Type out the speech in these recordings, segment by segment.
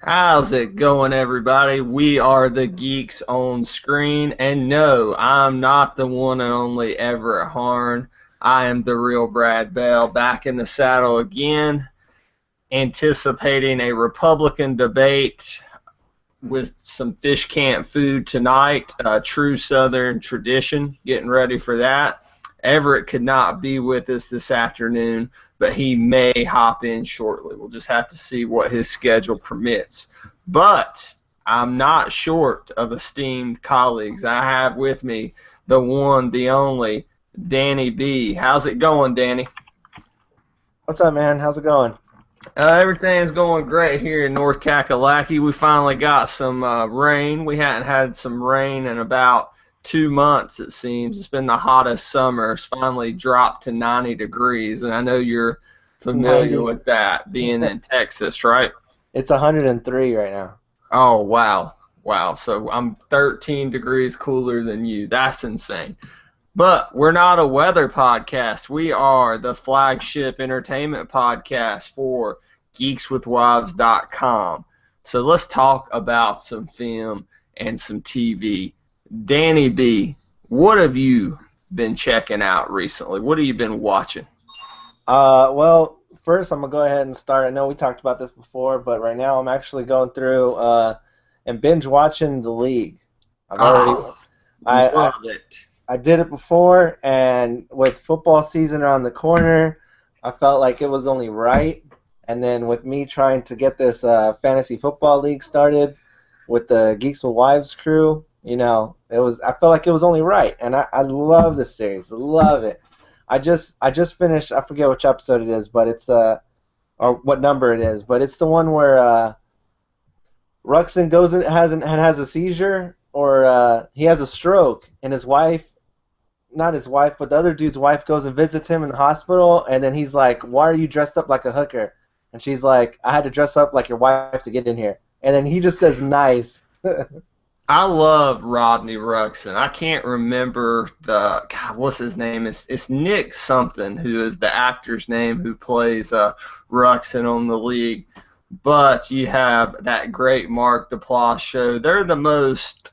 How's it going, everybody? We are the Geeks on screen, and no, I'm not the one and only Everett Harn. I am the real Brad Bell, back in the saddle again, anticipating a Republican debate with some fish camp food tonight. True Southern tradition, getting ready for that. Everett could not be with us this afternoon, but he may hop in shortly. We'll just have to see what his schedule permits. But I'm not short of esteemed colleagues. I have with me the one, the only, Danny B. How's it going, Danny? What's up, man? How's it going? Everything's going great here in North Kakalaki. We finally got some rain. We hadn't had some rain in about 2 months, it seems. It's been the hottest summer. It's finally dropped to 90 degrees, and I know you're familiar 90. with that, being in Texas, right? It's 103 right now. Oh, wow. Wow. So I'm 13 degrees cooler than you. That's insane. But we're not a weather podcast. We are the flagship entertainment podcast for geekswithwives.com. So let's talk about some film and some TV. Danny B, what have you been checking out recently? What have you been watching? Well, first I'm gonna go ahead and start. I know we talked about this before, but right now I'm actually going through and binge watching The League. I've already, I, Love it. I did it before, and with football season around the corner, I felt like it was only right. And then with me trying to get this fantasy football league started with the Geeks with Wives crew, I felt like it was only right. And I love this series, love it. I just finished. I forget which episode it is, but it's or what number it is, but it's the one where Ruxin goes in, has a seizure, or he has a stroke, and his wife, not his wife, but the other dude's wife goes and visits him in the hospital, and then he's like, "Why are you dressed up like a hooker?" And she's like, "I had to dress up like your wife to get in here." And then he just says, "Nice." I love Rodney Ruxin. I can't remember what's his name? It's Nick something, who is the actor's name who plays Ruxin on The League. But you have that great Mark Duplass show. They're the most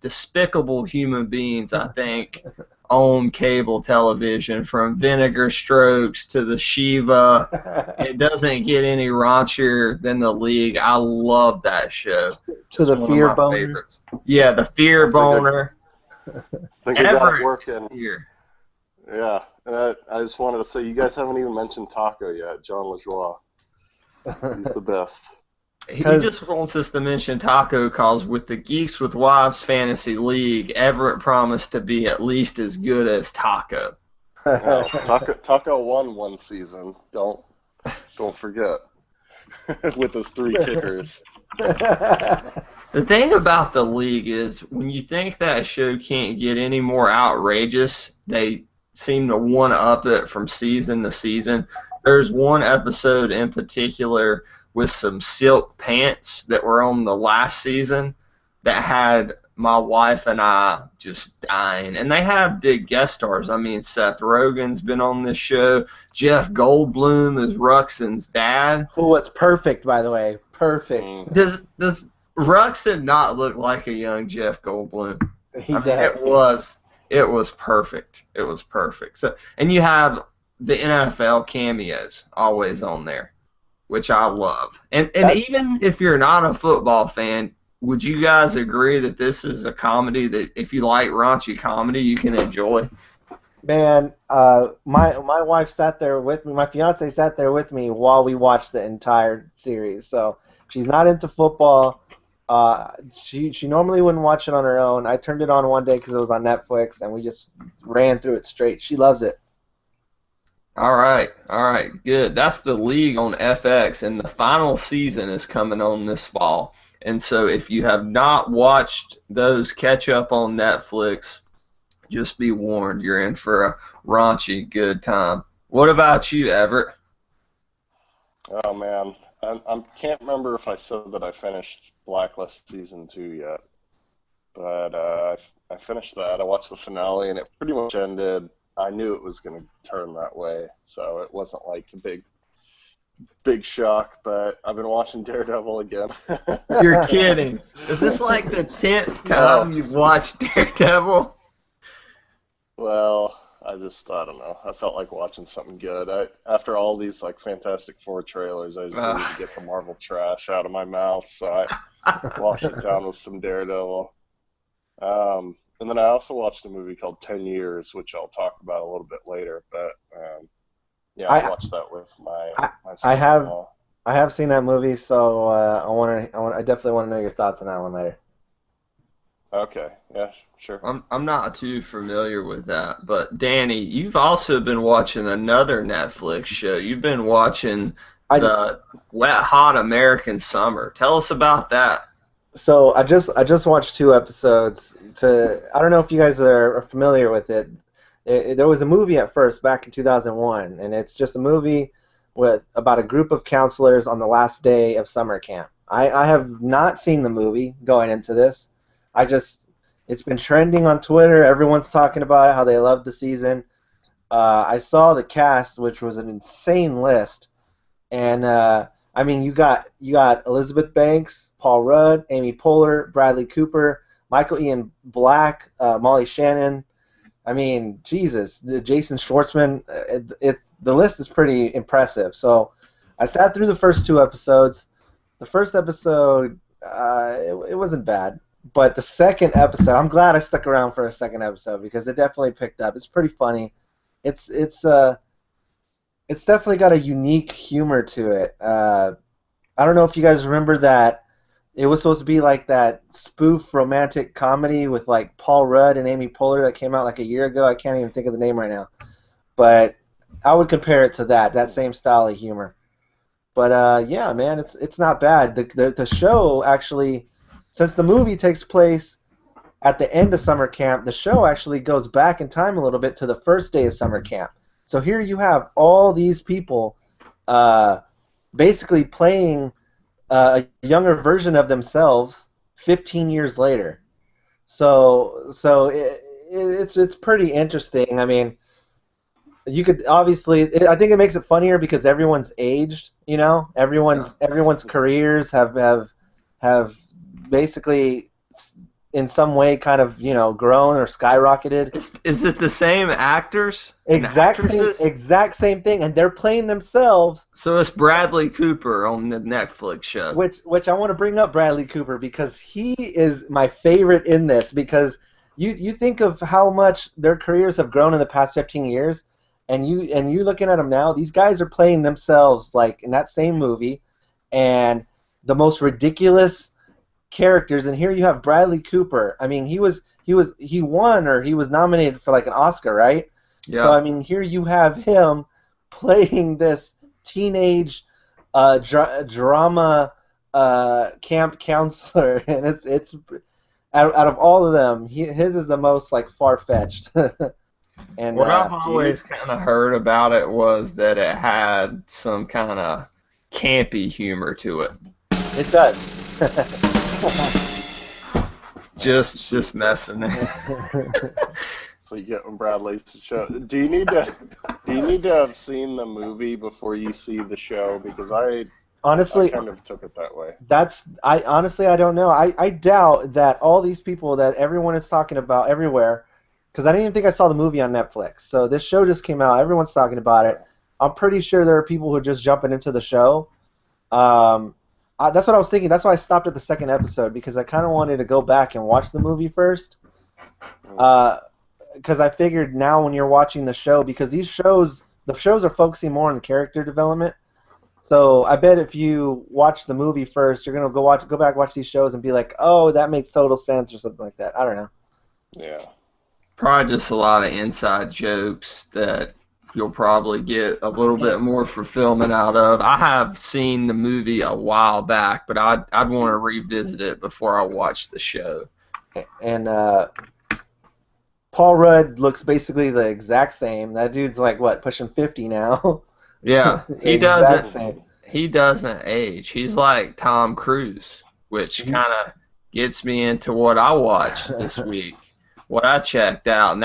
despicable human beings, I think, on cable television, from Vinegar Strokes to the Shiva. It doesn't get any raunchier than The League. I love that show. To It's the one fear of my boner. favorites. Yeah, the fear boner. I think I got it Everett working. here. Yeah, and I just wanted to say, you guys haven't even mentioned Taco yet, John LaJoie. He's the best. He just wants us to mention Taco because with the Geeks with Wives Fantasy League, Everett promised to be at least as good as Taco. No, Taco won one season. Don't forget. With his 3 kickers. The thing about the League is when you think that show can't get any more outrageous, they seem to one-up it from season to season. There's one episode in particular with some silk pants that were on the last season that had my wife and I just dying. And they have big guest stars. I mean, Seth Rogen's been on this show. Jeff Goldblum is Ruxin's dad. Who was perfect, by the way. Perfect. Does Ruxin not look like a young Jeff Goldblum? He I mean, does. it was perfect. It was perfect. So, and you have the NFL cameos always on there, which I love. And even if you're not a football fan, would you guys agree that this is a comedy that if you like raunchy comedy, you can enjoy? Man, my wife sat there with me. My fiance sat there with me while we watched the entire series. So she's not into football. She normally wouldn't watch it on her own. I turned it on one day because it was on Netflix, and we just ran through it straight. She loves it. All right, good. That's the League on FX, and the final season is coming on this fall. And so if you have not watched those, catch up on Netflix. Just be warned, you're in for a raunchy good time. What about you, Everett? Oh, man. I can't remember if I said that I finished Blacklist Season 2 yet. But I finished that. I watched the finale, and it pretty much ended. I knew it was going to turn that way, so it wasn't like a big big shock, but I've been watching Daredevil again. You're kidding. Is this like the 10th time No. you've watched Daredevil? Well, I don't know. I felt like watching something good. After all these like Fantastic Four trailers, I just needed to get the Marvel trash out of my mouth, so I washed it down with some Daredevil. And then I also watched a movie called 10 Years, which I'll talk about a little bit later. But yeah, I I watched that with my I, my I have sister-in-law. I have seen that movie, so I definitely want to know your thoughts on that one later. Okay, yeah, sure. I'm not too familiar with that, but Danny, you've also been watching another Netflix show. You've been watching I the Wet Hot American Summer. Tell us about that. So I just watched 2 episodes. I don't know if you guys are familiar with it. There was a movie at first back in 2001, and it's just a movie with about a group of counselors on the last day of summer camp. I have not seen the movie going into this. It's been trending on Twitter. Everyone's talking about it, how they loved the season. I saw the cast, which was an insane list. And I mean, you got Elizabeth Banks, Paul Rudd, Amy Poehler, Bradley Cooper, Michael Ian Black, Molly Shannon. I mean, Jesus, Jason Schwartzman. The list is pretty impressive. So I sat through the first 2 episodes. The first episode, it wasn't bad, but the second episode, I'm glad I stuck around for a second episode because it definitely picked up. It's pretty funny. It's definitely got a unique humor to it. I don't know if you guys remember that it was supposed to be like that spoof romantic comedy with like Paul Rudd and Amy Poehler that came out like a year ago. I can't even think of the name right now, but I would compare it to that same style of humor. But yeah, man, it's not bad. The show actually, since the movie takes place at the end of summer camp, the show actually goes back in time a little bit to the first day of summer camp. So here you have all these people uh, basically playing a younger version of themselves 15 years later. So it's pretty interesting. I mean, you could obviously I think it makes it funnier because everyone's aged. Yeah. Everyone's careers have basically in some way kind of grown or skyrocketed. Is it the same actors and actresses? Exact same thing, and they're playing themselves. So it's Bradley Cooper on the Netflix show. Which I want to bring up Bradley Cooper because he is my favorite in this because you think of how much their careers have grown in the past 15 years, and you looking at them now, these guys are playing themselves like in that same movie, and the most ridiculous characters. And here you have Bradley Cooper. I mean, he won or he was nominated for like an Oscar, right? So Yeah. I mean, here you have him playing this teenage drama camp counselor, and it's out of all of them, his is the most like far fetched. And What I've Do you always kind of heard about it was that it had some kind of campy humor to it. it does. Just messing. so you get when Bradley's the show? Do you need to have seen the movie before you see the show? Because I Honestly, kind of took it that way. I don't know. I doubt that all these people that everyone is talking about everywhere, because I didn't even think I saw the movie on Netflix. So this show just came out. Everyone's talking about it. I'm pretty sure there are people who are just jumping into the show. That's what I was thinking. That's why I stopped at the second episode because I kind of wanted to go back and watch the movie first. Because I figured now when you're watching the show, because the shows are focusing more on character development. So I bet if you watch the movie first, you're gonna go back watch these shows and be like, oh, that makes total sense or something like that. I don't know. Yeah. Probably just a lot of inside jokes that you'll probably get a little bit more fulfillment out of. I have seen the movie a while back, but I'd want to revisit it before I watch the show. And Paul Rudd looks basically the exact same. That dude's like what, pushing 50 now. Yeah, he Exact doesn't same. he doesn't age. He's like Tom Cruise, which kind of gets me into what I watched this week, what I checked out, and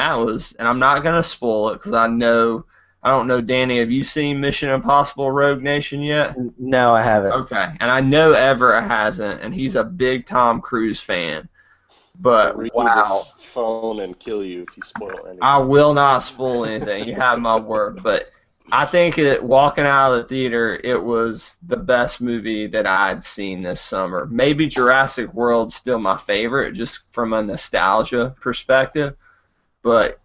I'm not gonna spoil it because I know I don't know, Danny, have you seen Mission Impossible Rogue Nation yet? No, I haven't. Okay, and I know Everett hasn't, and he's a big Tom Cruise fan. I'll But read you wow, this phone and kill you if you spoil anything. I will not spoil anything. You have my word. But I think walking out of the theater, it was the best movie that I'd seen this summer. Maybe Jurassic World's still my favorite, just from a nostalgia perspective. But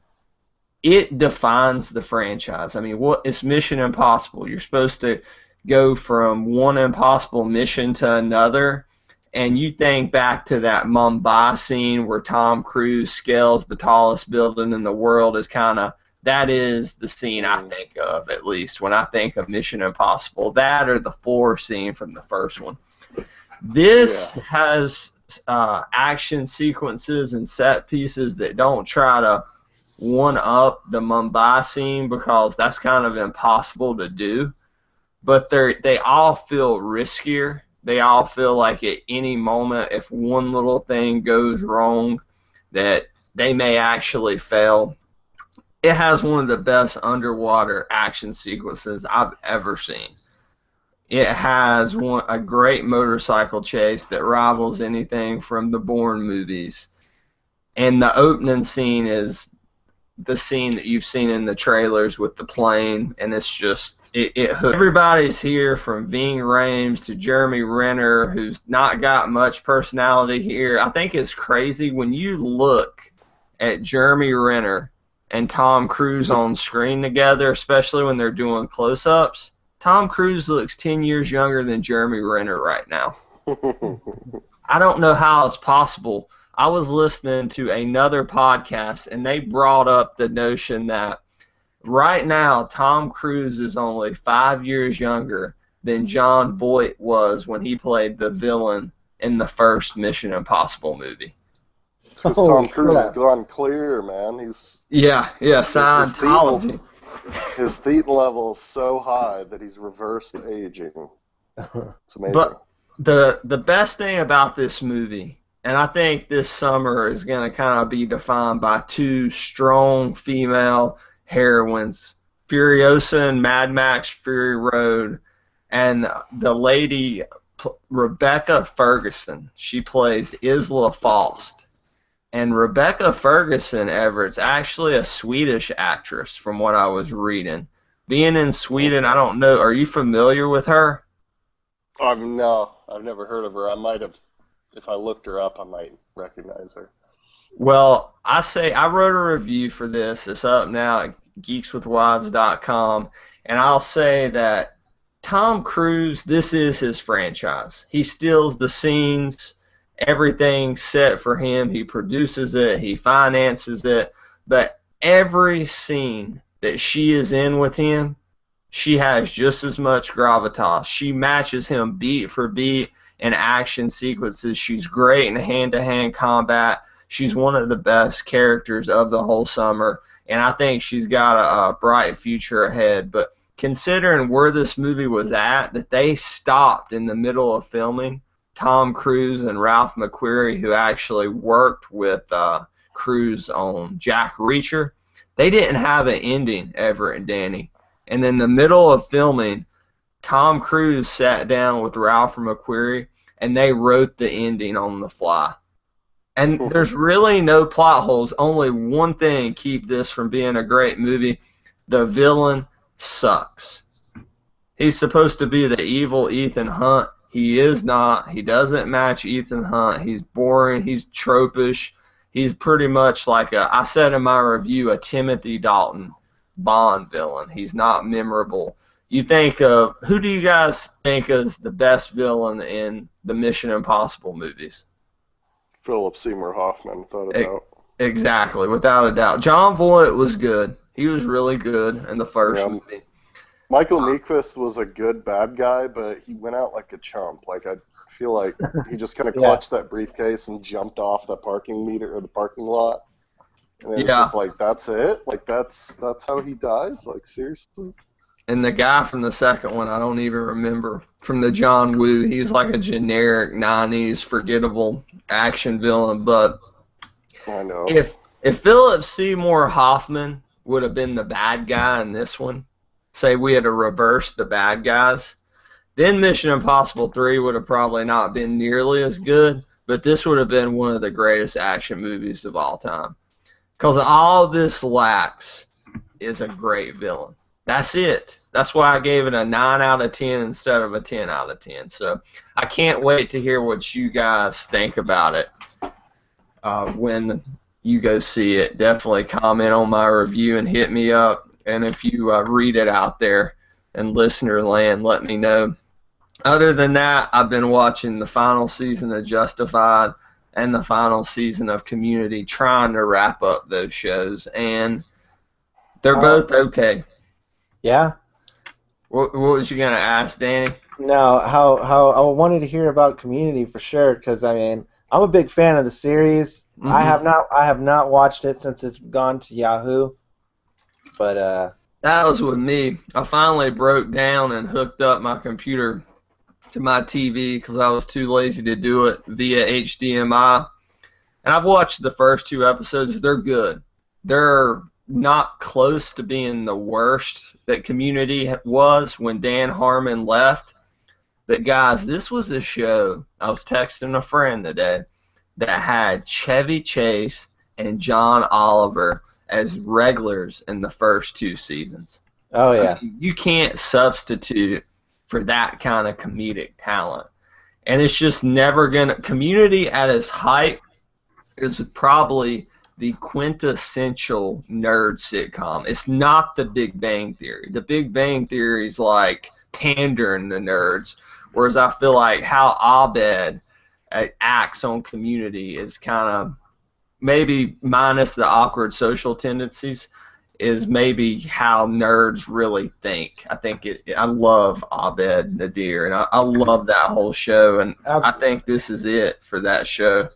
it defines the franchise. I mean, it's Mission Impossible. You're supposed to go from one impossible mission to another, and you think back to that Mumbai scene where Tom Cruise scales the tallest building in the world that is the scene I think of, at least when I think of Mission Impossible. That or the floor scene from the first one. This has action sequences and set pieces that don't try to one up the Mumbai scene, because that's kind of impossible to do. But they all feel riskier. They all feel like at any moment, if one little thing goes wrong, that they may actually fail. It has one of the best underwater action sequences I've ever seen. It has a great motorcycle chase that rivals anything from the Bourne movies. And the opening scene is the scene that you've seen in the trailers with the plane, and it's just everybody's here, from Ving Rhames to Jeremy Renner, who's not got much personality here. I think it's crazy when you look at Jeremy Renner and Tom Cruise on screen together, especially when they're doing close-ups. Tom Cruise looks 10 years younger than Jeremy Renner right now. I don't know how it's possible. I was listening to another podcast, and they brought up the notion that right now Tom Cruise is only 5 years younger than Jon Voight was when he played the villain in the first Mission Impossible movie. Because Tom Cruise has gone clear, man. Scientology. His thetan level is so high that he's reversed aging. It's amazing. But the best thing about this movie, and I think this summer is going to kind of be defined by two strong female heroines, Furiosa and Mad Max Fury Road, and the lady Rebecca Ferguson. She plays Isla Faust. And Rebecca Ferguson, Everett's actually a Swedish actress, from what I was reading. Being in Sweden, I don't know. Are you familiar with her? No, I've never heard of her. I might have. If I looked her up, I might recognize her. Well, I wrote a review for this. It's up now at geekswithwives.com, and I'll say that Tom Cruise, this is his franchise. He steals the scenes, everything's set for him. He produces it, he finances it, but every scene that she is in with him, she has just as much gravitas. She matches him beat for beat in action sequences. She's great in hand-to-hand combat. She's one of the best characters of the whole summer, and I think she's got a bright future ahead. But considering where this movie was at, that they stopped in the middle of filming, Tom Cruise and Ralph McQuarrie, who actually worked with Cruise on Jack Reacher, they didn't have an ending, Everett and Danny. And in the middle of filming, Tom Cruise sat down with Ralph McQuarrie, and they wrote the ending on the fly. And there's really no plot holes. Only one thing keep this from being a great movie. The villain sucks. He's supposed to be the evil Ethan Hunt. He is not. He doesn't match Ethan Hunt. He's boring. He's tropish. He's pretty much like I said in my review, a Timothy Dalton Bond villain. He's not memorable. You think of, who do you guys think is the best villain in the Mission Impossible movies? Philip Seymour Hoffman, without a doubt. Exactly, without a doubt. Jon Voight was good. He was really good in the first movie. Michael Nyqvist was a good bad guy, but he went out like a chump. Like, I feel like he just kind of clutched that briefcase and jumped off the parking meter or the parking lot. And it's just like, that's it? Like, that's how he dies? Like, seriously? And the guy from the second one, I don't even remember, from the John Woo, he's like a generic 90s forgettable action villain. But I know. If Philip Seymour Hoffman would have been the bad guy in this one, say we had to reverse the bad guys, then Mission Impossible 3 would have probably not been nearly as good, but this would have been one of the greatest action movies of all time. Because all this lacks is a great villain. That's it. That's why I gave it a 9 out of 10 instead of a 10 out of 10. So I can't wait to hear what you guys think about it when you go see it. Definitely comment on my review and hit me up. And if you read it out there in listener land, let me know. Other than that, I've been watching the final season of Justified and the final season of Community, trying to wrap up those shows, and they're both okay. Yeah? What was you going to ask, Danny? No, how I wanted to hear about Community for sure, because I mean, I'm a big fan of the series. Mm-hmm. I have not watched it since it's gone to Yahoo. But that was with me. I finally broke down and hooked up my computer to my TV because I was too lazy to do it via HDMI. And I've watched the first 2 episodes. They're good. They're not close to being the worst that Community was when Dan Harmon left. But guys, this was a show, I was texting a friend today, that had Chevy Chase and John Oliver as regulars in the first 2 seasons. Oh yeah. I mean, you can't substitute for that kind of comedic talent. And it's just never gonna. Community at its height is probably the quintessential nerd sitcom. It's not The Big Bang Theory. The Big Bang Theory is like pandering to nerds, whereas I feel like how Abed acts on Community is kind of, maybe minus the awkward social tendencies, is maybe how nerds really think. I think I love Abed Nadir, and I love that whole show, and I think this is it for that show.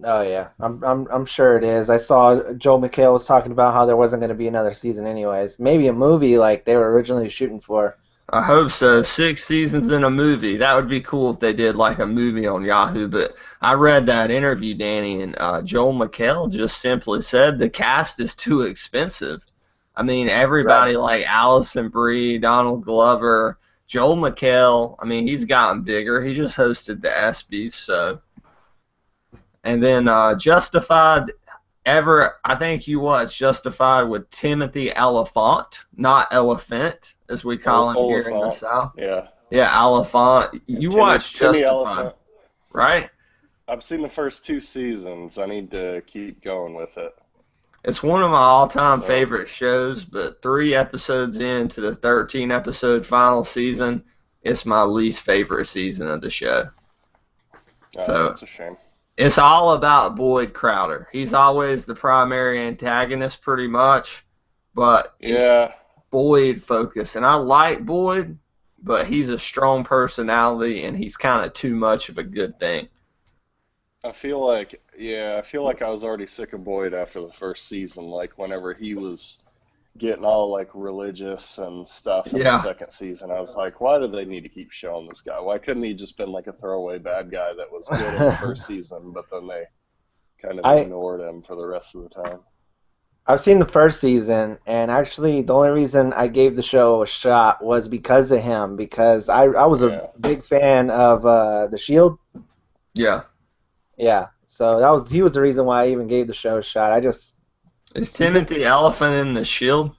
Oh yeah, I'm sure it is. I saw Joel McHale was talking about how there wasn't going to be another season anyways. Maybe a movie like they were originally shooting for. I hope so. 6 seasons in a movie. That would be cool if they did like a movie on Yahoo. But I read that interview, Danny, and Joel McHale just simply said the cast is too expensive. I mean, everybody like Allison Brie, Donald Glover, Joel McHale. I mean, he's gotten bigger. He just hosted the ESPYs, so. And then Justified. Everett, I think you watched Justified with Timothy Elephant, not Elephant, as we call him here in the South. Yeah. Yeah, Elephant. You watched Justified, Elephant. Right? I've seen the first 2 seasons. I need to keep going with it. It's one of my all-time favorite shows, but 3 episodes into the 13-episode final season, it's my least favorite season of the show. So that's a shame. It's all about Boyd Crowder. He's always the primary antagonist pretty much, but it's Boyd focused. And I like Boyd, but he's a strong personality, and he's kind of too much of a good thing. I feel like I was already sick of Boyd after the first season, like whenever he was getting all like religious and stuff in the second season. I was like, why do they need to keep showing this guy? Why couldn't he just been like a throwaway bad guy that was good in the first season, but then they kind of ignored him for the rest of the time? I've seen the first season, and actually the only reason I gave the show a shot was because of him, because I was a big fan of The Shield. Yeah. Yeah. So he was the reason why I even gave the show a shot. Is Timothy Elephant in The Shield?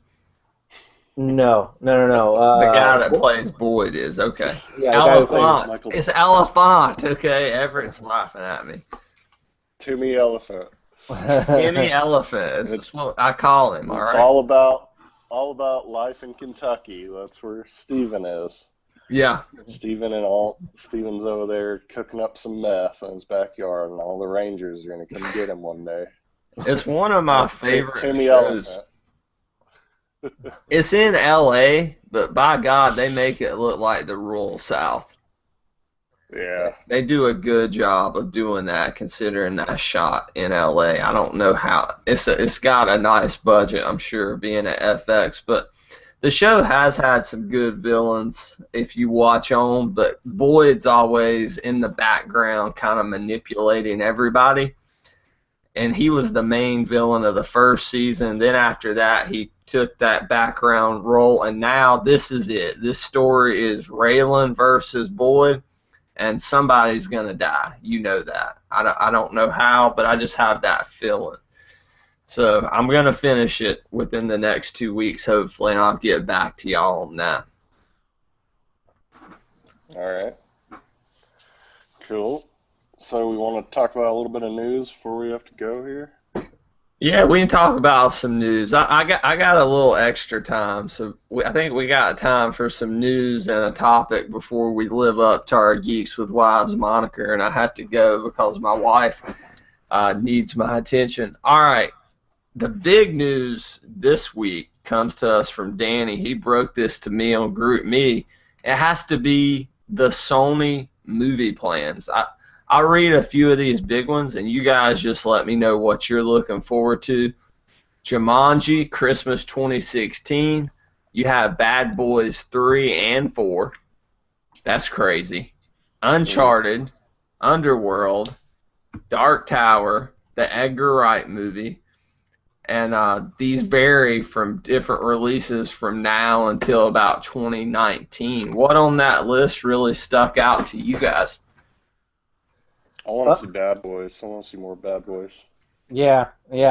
No. The guy that plays Boyd is, okay. Yeah, Elephant. It's Elephant. Okay, Everett's laughing at me. Timmy Elephant. Timmy Elephant. That's what I call him, all right? It's all about life in Kentucky. That's where Steven is. Yeah. Steven's over there cooking up some meth in his backyard, and all the Rangers are going to come get him one day. It's one of my favorite Timmy shows. Elephant. It's in L.A., but by God, they make it look like the rural South. Yeah. They do a good job of doing that, considering that shot in L.A. I don't know how. It's got a nice budget, I'm sure, being at FX, but the show has had some good villains if you watch on, but Boyd's always in the background kind of manipulating everybody. And he was the main villain of the first season. Then after that, he took that background role, and now this is it. This story is Raylan versus Boyd, and somebody's going to die. You know that. I don't know how, but I just have that feeling. So I'm going to finish it within the next 2 weeks, hopefully, and I'll get back to y'all on that. All right. Cool. So we want to talk about a little bit of news before we have to go here? Yeah, we can talk about some news. I got a little extra time, so I think we got time for some news and a topic before we live up to our Geeks with Wives moniker, and I have to go because my wife needs my attention. All right, the big news this week comes to us from Danny. He broke this to me on GroupMe. It has to be the Sony movie plans. I'll read a few of these big ones, and you guys just let me know what you're looking forward to. Jumanji, Christmas 2016. You have Bad Boys 3 and 4. That's crazy. Uncharted, Underworld, Dark Tower, the Edgar Wright movie. And these vary from different releases from now until about 2019. What on that list really stuck out to you guys? I want to see Bad Boys. I want to see more Bad Boys. Yeah,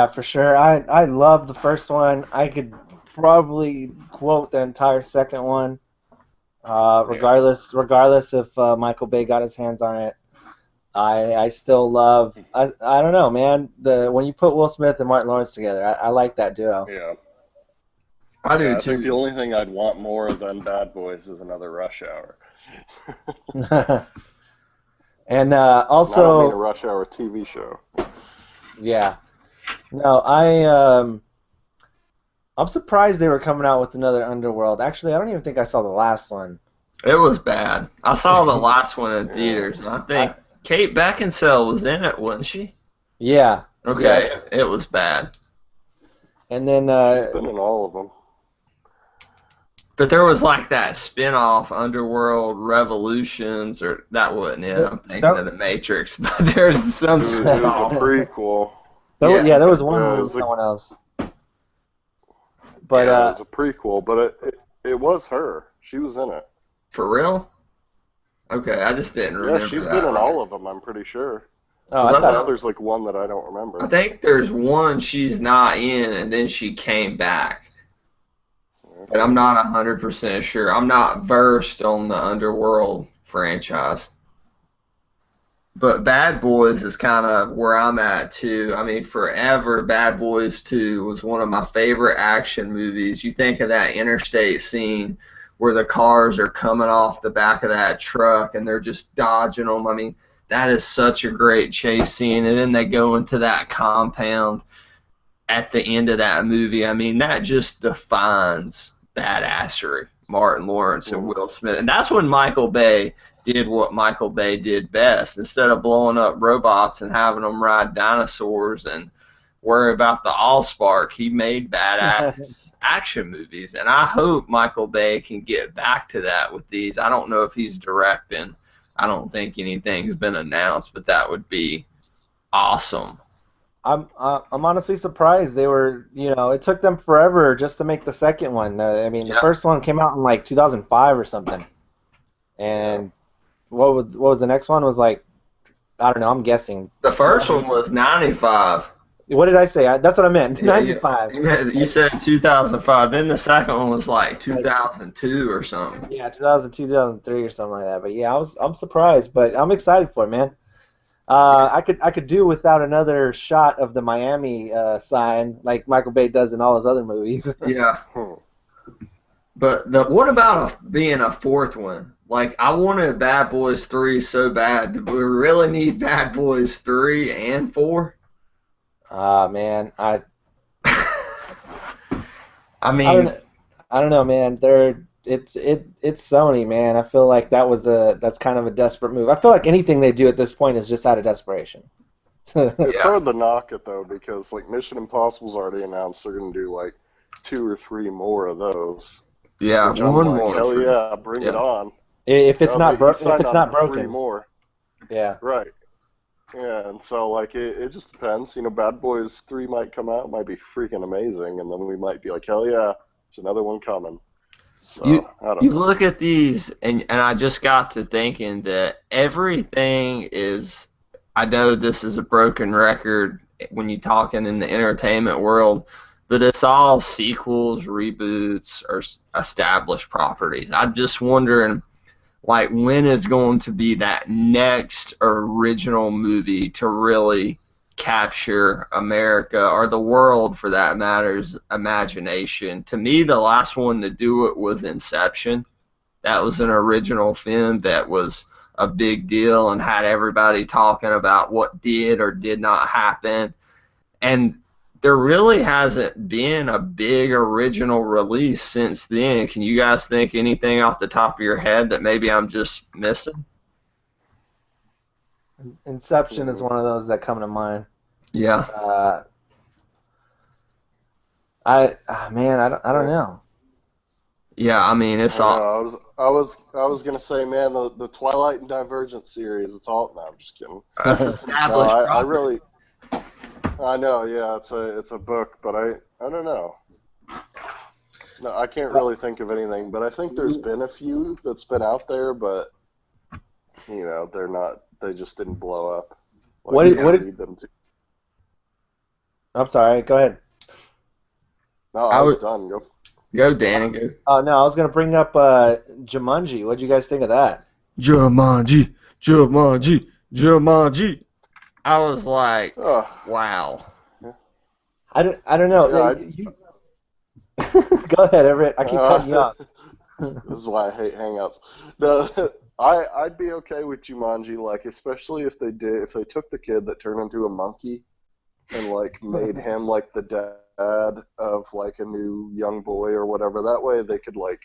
for sure. I love the first one. I could probably quote the entire second one, regardless if Michael Bay got his hands on it. I still love. I don't know, man. When you put Will Smith and Martin Lawrence together, I like that duo. Yeah. I do I too. think the only thing I'd want more than Bad Boys is another Rush Hour. And I don't mean also, a Rush Hour TV show. yeah. No, I'm surprised they were coming out with another Underworld. Actually, I don't even think I saw the last one. It was bad. I saw the last one in theaters, and I think Kate Beckinsale was in it, wasn't she? Yeah. Okay, Yeah. it was bad. And then She's been in all of them. But there was like that spin-off Underworld Revolutions, or that wasn't it. I'm thinking of The Matrix, but there's some It was a spin-off. prequel. there was one Yeah, it with was someone else. But it was a prequel, but it was her. She was in it. For real? Okay, I just didn't remember. Yeah, she's that been in right. all of them, I'm pretty sure. I Unless thought, there's like one that I don't remember. I think there's one she's not in, and then she came back. But I'm not 100% sure. I'm not versed on the Underworld franchise. But Bad Boys is kind of where I'm at, too. I mean, forever, Bad Boys 2 was one of my favorite action movies. You think of that interstate scene where the cars are coming off the back of that truck and they're just dodging them. I mean, that is such a great chase scene. And then they go into that compound at the end of that movie. I mean, that just defines badassery. Martin Lawrence and Will Smith. And that's when Michael Bay did what Michael Bay did best. Instead of blowing up robots and having them ride dinosaurs and worry about the Allspark, he made badass action movies. And I hope Michael Bay can get back to that with these. I don't know if he's directing. I don't think anything's been announced, but that would be awesome. I'm honestly surprised they were. It took them forever just to make the second one. I mean, the first one came out in like 2005 or something. And what was the next one? Was like, I don't know. I'm guessing. The first one was 95. What did I say? That's what I meant. 95. You said 2005. Then the second one was like 2002 or something. Yeah, 2002, 2003 or something like that. But yeah, I'm surprised, but I'm excited for it, man. I could do without another shot of the Miami sign like Michael Bay does in all his other movies. Yeah. But what about being a fourth one? Like, I wanted Bad Boys 3 so bad. Do we really need Bad Boys 3 and 4? Man, I mean, I don't know, man. It's Sony, man. I feel like that's kind of a desperate move. I feel like anything they do at this point is just out of desperation. It's hard to knock it though, because like Mission Impossible's already announced they're gonna do like 2 or 3 more of those. Yeah, one more. Hell yeah, bring it on. If it's not broken. 3 more. Yeah. Right. Yeah, and so like it just depends. Bad Boys 3 might come out, might be freaking amazing, and then we might be like, hell yeah, there's another one coming. You So I don't you know. look at these, and I just got to thinking that everything is. I know this is a broken record when you're talking in the entertainment world, but it's all sequels, reboots, or established properties. I'm just wondering, like, when is going to be that next original movie to really capture America or the world for that matter's imagination? To me, the last one to do it was Inception. That was an original film that was a big deal and had everybody talking about what did or did not happen. And there really hasn't been a big original release since then. Can you guys think anything off the top of your head that maybe I'm just missing? Inception is Hmm. one of those that come to mind. Yeah. Uh, man, I don't Yeah, know. Yeah, I mean, I it's know. all I was gonna say, man, the Twilight and Divergent series. It's all. No, I'm just kidding. it's No, established I property. really, I know. Yeah, it's a book, but I don't know. No, I can't really think of anything. But I think there's been a few that's been out there, but they're not. They just didn't blow up like What they Yeah. did, need them to. I'm sorry. Go ahead. No, I I was would done. Go. go, Danny, go. Oh no, I was gonna bring up Jumanji. What do you guys think of that? Jumanji, Jumanji, Jumanji. I was like, Oh, wow. yeah. I don't know. Yeah, Go ahead, Everett. I keep cutting you Uh, off. this is why I hate Hangouts. No, I'd be okay with Jumanji, like especially if they took the kid that turned into a monkey and like made him like the dad of like a new young boy or whatever. That way they could like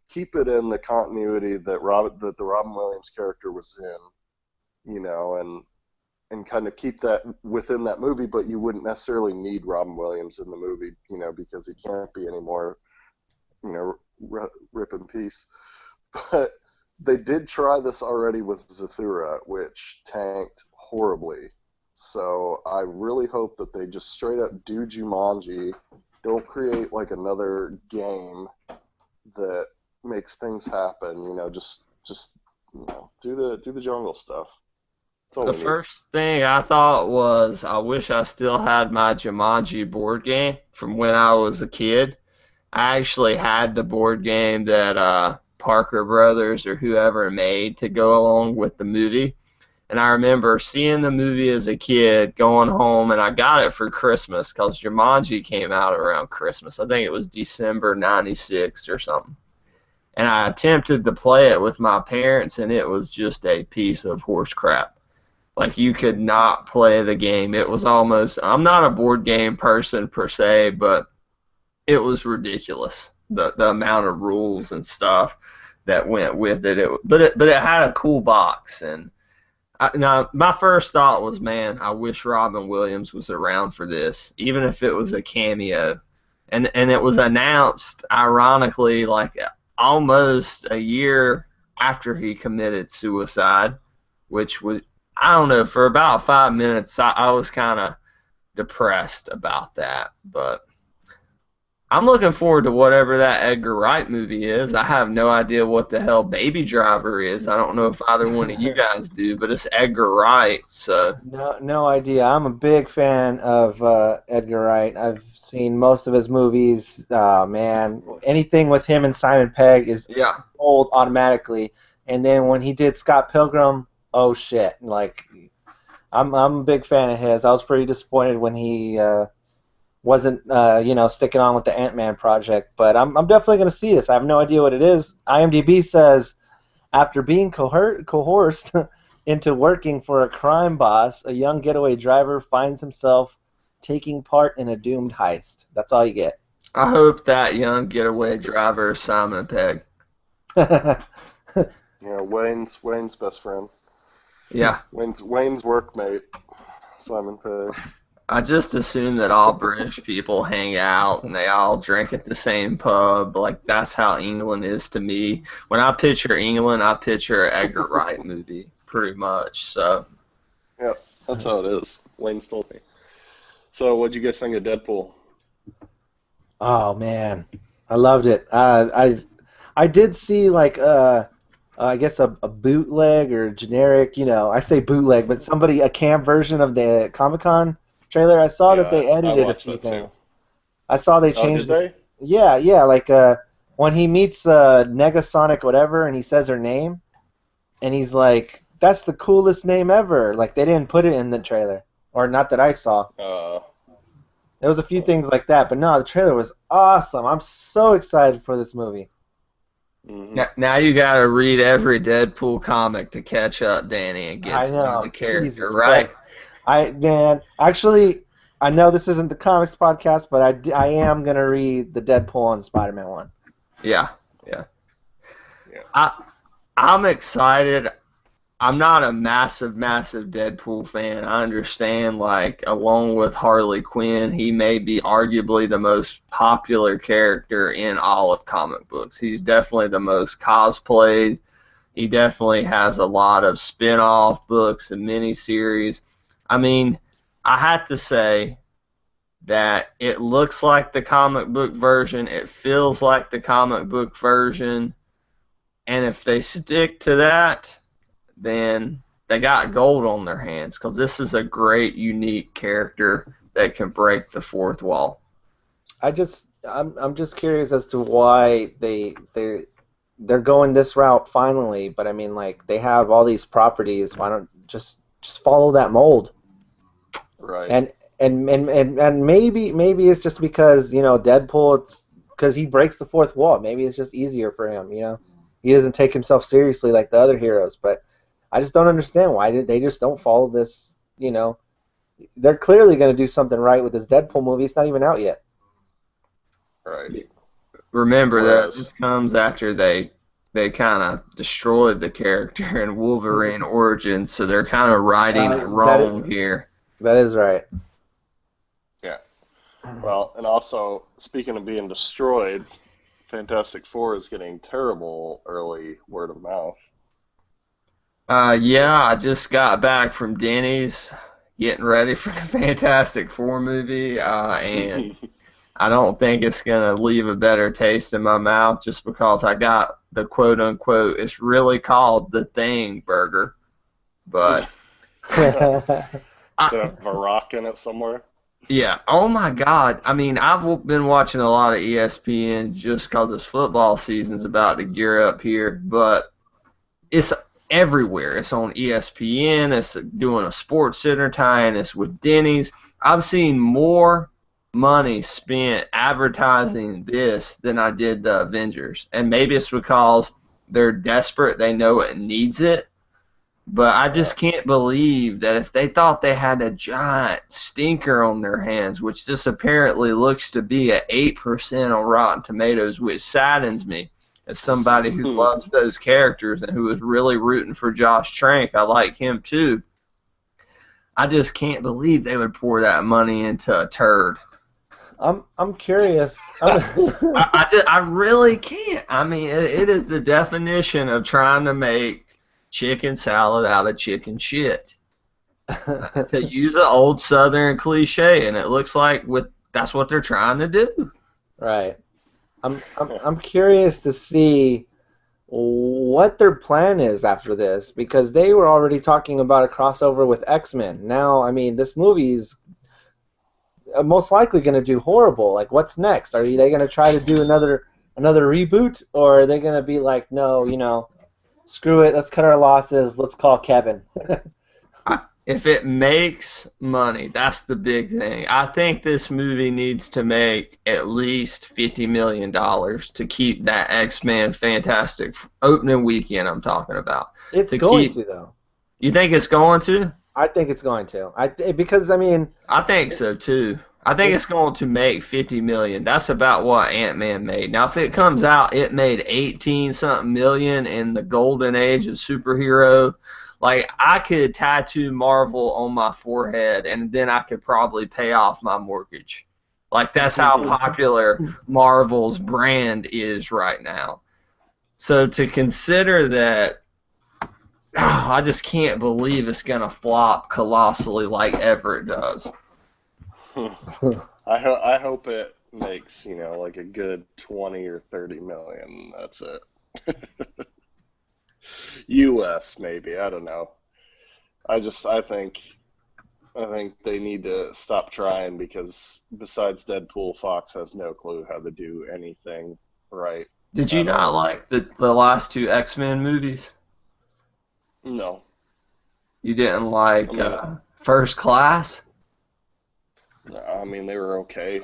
keep it in the continuity that the Robin Williams character was in, and kind of keep that within that movie, but you wouldn't necessarily need Robin Williams in the movie, because he can't be anymore, rip in peace. But they did try this already with Zathura, which tanked horribly. So I really hope that they just straight up do Jumanji, don't create like another game that makes things happen. Just do the jungle stuff. That's all The we need. first thing I thought was I wish I still had my Jumanji board game from when I was a kid. I actually had the board game that Parker Brothers or whoever made to go along with the movie. And I remember seeing the movie as a kid, going home, and I got it for Christmas because Jumanji came out around Christmas. I think it was December '96 or something. And I attempted to play it with my parents, and it was just a piece of horse crap. Like, you could not play the game. It was almost, I'm not a board game person per se, but it was ridiculous. The amount of rules and stuff that went with it. But it had a cool box. And now my first thought was, man, I wish Robin Williams was around for this, even if it was a cameo. And it was announced, ironically, like almost a year after he committed suicide, which was, I don't know, for about 5 minutes I was kind of depressed about that. But I'm looking forward to whatever that Edgar Wright movie is. I have no idea what the hell Baby Driver is. I don't know if either one of you guys do, but it's Edgar Wright, so No idea. I'm a big fan of Edgar Wright. I've seen most of his movies. Man, anything with him and Simon Pegg is yeah. old automatically. And then when he did Scott Pilgrim, oh shit! Like, I'm a big fan of his. I was pretty disappointed when he wasn't sticking on with the Ant-Man project. But I'm definitely gonna see this. I have no idea what it is. IMDb says after being coerced into working for a crime boss, a young getaway driver finds himself taking part in a doomed heist. That's all you get. I hope that young getaway driver is Simon Pegg. Wayne's best friend. Yeah. Wayne's workmate, Simon Pegg. I just assume that all British people hang out and they all drink at the same pub. Like, that's how England is to me. When I picture England, I picture an Edgar Wright movie, pretty much. So, Yeah. That's how it is. Wayne told me. So, what'd you guys think of Deadpool? Oh man, I loved it. I did see like I guess a bootleg or generic, I say bootleg, but a cam version of the Comic-Con trailer. I saw that Yeah, they I edited a watched few that too. things. I saw they Oh, did changed it. they? Yeah, yeah, like when he meets Negasonic whatever and he says her name and he's like, "That's the coolest name ever." Like they didn't put it in the trailer, or not that I saw. Uh, There was a few things like that, but no, the trailer was awesome. I'm so excited for this movie. hmm Now you gotta read every Deadpool comic to catch up, Danny, and get I to know the know, character, Jesus right? Christ. Actually, I know this isn't the comics podcast, but I am gonna read the Deadpool and Spider-Man one. Yeah, yeah. Yeah. I'm excited. I'm not a massive, massive Deadpool fan. I understand, like, along with Harley Quinn, he may be arguably the most popular character in all of comic books. He's definitely the most cosplayed. He definitely has a lot of spin-off books and miniseries. I mean, I have to say that it looks like the comic book version. It feels like the comic book version. And if they stick to that, then they got gold on their hands because this is a great, unique character that can break the fourth wall. I'm just curious as to why they're going this route finally. But I mean, like they have all these properties. Why don't just follow that mold? Right. And maybe it's just because Deadpool. It's because he breaks the fourth wall. Maybe it's just easier for him. He doesn't take himself seriously like the other heroes. But I just don't understand why they just don't follow this. They're clearly going to do something right with this Deadpool movie. It's not even out yet. Right. Remember that Whereas, this comes after they kind of destroyed the character in Wolverine Origins, so they're kind of righting it wrong here. That is right. yeah. Well, and also, speaking of being destroyed, Fantastic Four is getting terrible early word of mouth. Yeah, I just got back from Denny's getting ready for the Fantastic Four movie, and I don't think it's going to leave a better taste in my mouth just because I got the quote-unquote, it's really called the Thing burger. But, Did it have a rock in it somewhere? yeah, oh my God. I mean, I've been watching a lot of ESPN just because this football season's about to gear up here, but it's everywhere. It's on ESPN. It's doing a Sports Center tie-in. It's with Denny's. I've seen more money spent advertising this than I did the Avengers. And maybe it's because they're desperate. They know it needs it. But I just can't believe that if they thought they had a giant stinker on their hands, which this apparently looks to be at 8% on Rotten Tomatoes, which saddens me as somebody who loves those characters and who is really rooting for Josh Trank. I like him too. I just can't believe they would pour that money into a turd. I'm curious. I really can't. I mean, it is the definition of trying to make chicken salad out of chicken shit. To use an old Southern cliche, and it looks like that's what they're trying to do. Right. I'm curious to see what their plan is after this because they were already talking about a crossover with X-Men. Now, I mean, this movie's most likely going to do horrible. Like, what's next? Are they going to try to do another reboot, or are they going to be like, no, screw it, let's cut our losses, let's call Kevin? If it makes money, that's the big thing. I think this movie needs to make at least $50 million to keep that X-Men Fantastic opening weekend I'm talking about. It's going to, though. You think it's going to? I think it's going to. Because, I mean... I think so, too. I think it's going to make $50 million. That's about what Ant-Man made. Now, if it comes out, it made 18-something million in the golden age of superhero. Like, I could tattoo Marvel on my forehead, and then I could probably pay off my mortgage. Like, that's how popular Marvel's brand is right now. So to consider that I just can't believe it's gonna flop colossally like Everett does. I hope it makes, like a good 20 or 30 million. That's it. US maybe, I don't know. I think they need to stop trying because besides Deadpool, Fox has no clue how to do anything right Did you at not all. like the last two X-Men movies? No. You didn't I like mean, First Class? they were okay,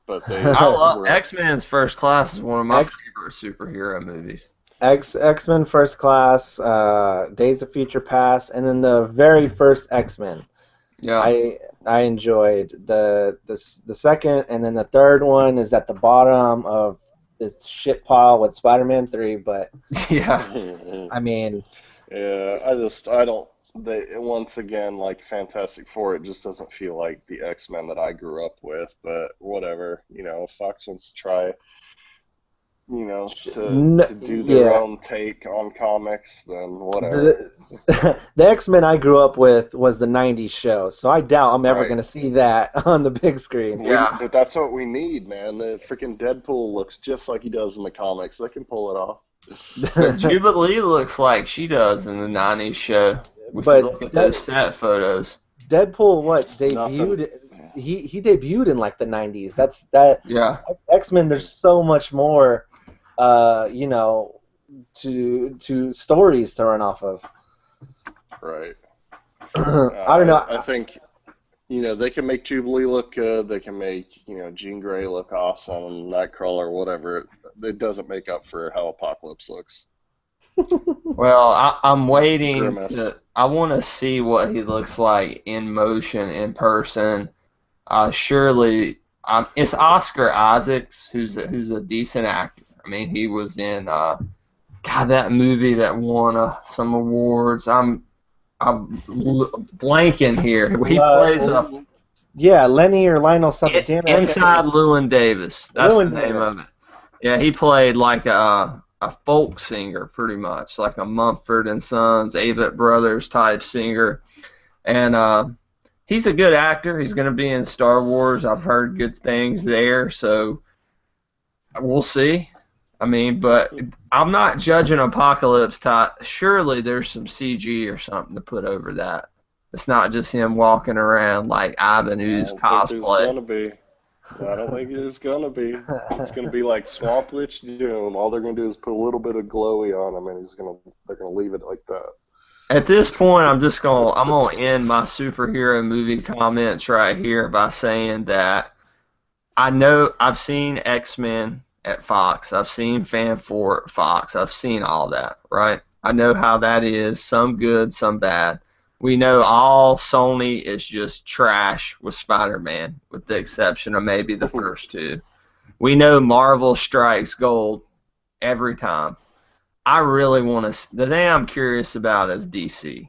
but they I love were X-Men's First Class is one of my X favorite superhero movies. X-Men First Class, Days of Future Past, and then the very first X-Men. Yeah, I enjoyed the second, and then the third one is at the bottom of this shit pile with Spider-Man 3. But yeah. I mean, yeah, I don't. They once again like Fantastic Four. It just doesn't feel like the X-Men that I grew up with. But whatever, if Fox wants to try, to do their yeah, own take on comics, then whatever. the the X-Men I grew up with was the '90s show, so I doubt I'm ever Right. gonna see that on the big screen. Yeah, But that's what we need, man. The freaking Deadpool looks just like he does in the comics. They can pull it off. but Jubilee looks like she does in the '90s show. If you But look at those set photos, Deadpool, what Nothing. debuted? He debuted in like the '90s. That's that yeah, X-Men. There's so much more, you know, to stories to run off of. Right. I don't know. I think they can make Jubilee look good. They can make Jean Grey look awesome, Nightcrawler, whatever. It doesn't make up for how Apocalypse looks. well, I'm waiting Grimace. to. I want to see what he looks like in motion, in person. Surely, it's Oscar Isaacs, who's a decent actor. I mean, he was in God, that movie that won some awards. I'm blanking here. He plays a Yeah, Lenny or Lionel something. Damn it, I can't Inside remember. Llewyn Davis. That's the Lewin name of it. Davis. Yeah, he played like a folk singer, pretty much, like a Mumford and Sons, Avett Brothers type singer, and he's a good actor. He's going to be in Star Wars. I've heard good things there, so we'll see. I mean, but I'm not judging Apocalypse type. Surely there's some CG or something to put over that. It's not just him walking around like I Ivanhoe's don't think there's cosplay. gonna be. I don't think there's gonna be. It's gonna be like Swamp Witch Doom. All they're gonna do is put a little bit of glowy on him, and they're gonna leave it like that. At this point, I'm gonna end my superhero movie comments right here by saying that I know I've seen X-Men at Fox. I've seen Fan 4 at Fox. I've seen all that, right? I know how that is, some good, some bad. We know all Sony is just trash with Spider-Man, with the exception of maybe the first two. We know Marvel strikes gold every time. I really want to. The thing I'm curious about is DC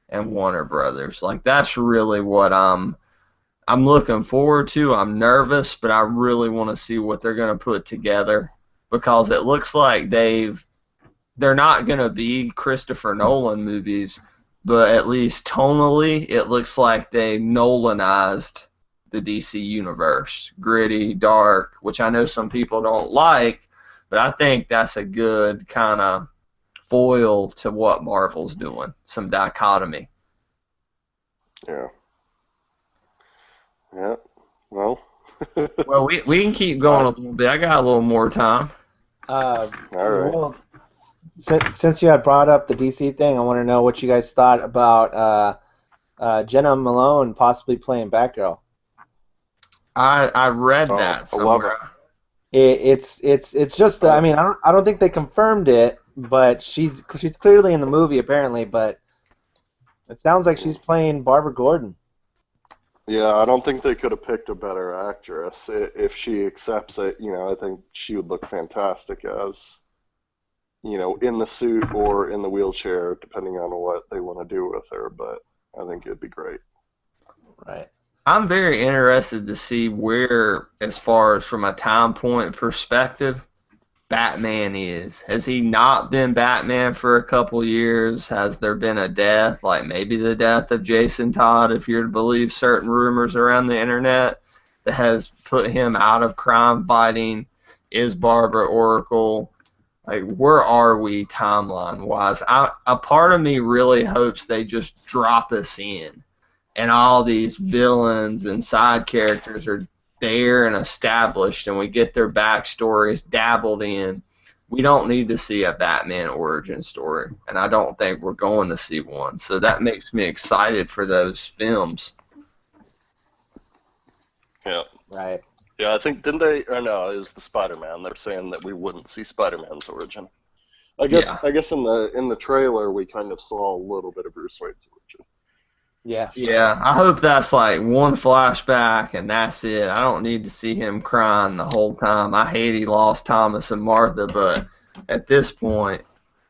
and Warner Brothers. Like that's really what I'm looking forward to. I'm nervous, but I really want to see what they're going to put together because it looks like they're not going to be Christopher Nolan movies, but at least tonally it looks like they Nolanized the DC universe. Gritty, dark, which I know some people don't like, but I think that's a good kind of foil to what Marvel's doing. Some dichotomy. Yeah. Yeah. Well. Well, we can keep going a I, little bit. I got a little more time. all right. Well, since you had brought up the DC thing, I want to know what you guys thought about Jenna Malone possibly playing Batgirl. I read Oh, that I love it. somewhere. It's just that, I I, mean, I don't think they confirmed it, but she's clearly in the movie apparently, but it sounds like she's playing Barbara Gordon. yeah, I don't think they could have picked a better actress. If she accepts it, I think she would look fantastic as, in the suit or in the wheelchair, depending on what they want to do with her. But I think it'd be great. Right. I'm very interested to see where, as far as from a time point perspective, Batman is. Has he not been Batman for a couple years? Has there been a death, like maybe the death of Jason Todd, if you're to believe certain rumors around the internet, that has put him out of crime fighting? Is Barbara Oracle? Like, where are we timeline wise? A part of me really hopes they just drop us in, and all these villains and side characters are there and established, and we get their backstories dabbled in. We don't need to see a Batman origin story, and I don't think we're going to see one. So that makes me excited for those films. Yeah. Right. Yeah, I think, didn't they, or no, it was the Spider-Man. They're saying that we wouldn't see Spider-Man's origin. Yeah. I guess in the trailer we kind of saw a little bit of Bruce Wayne's origin. Yeah. Yeah, I hope that's like one flashback and that's it. I don't need to see him crying the whole time. I hate he lost Thomas and Martha, but at this point,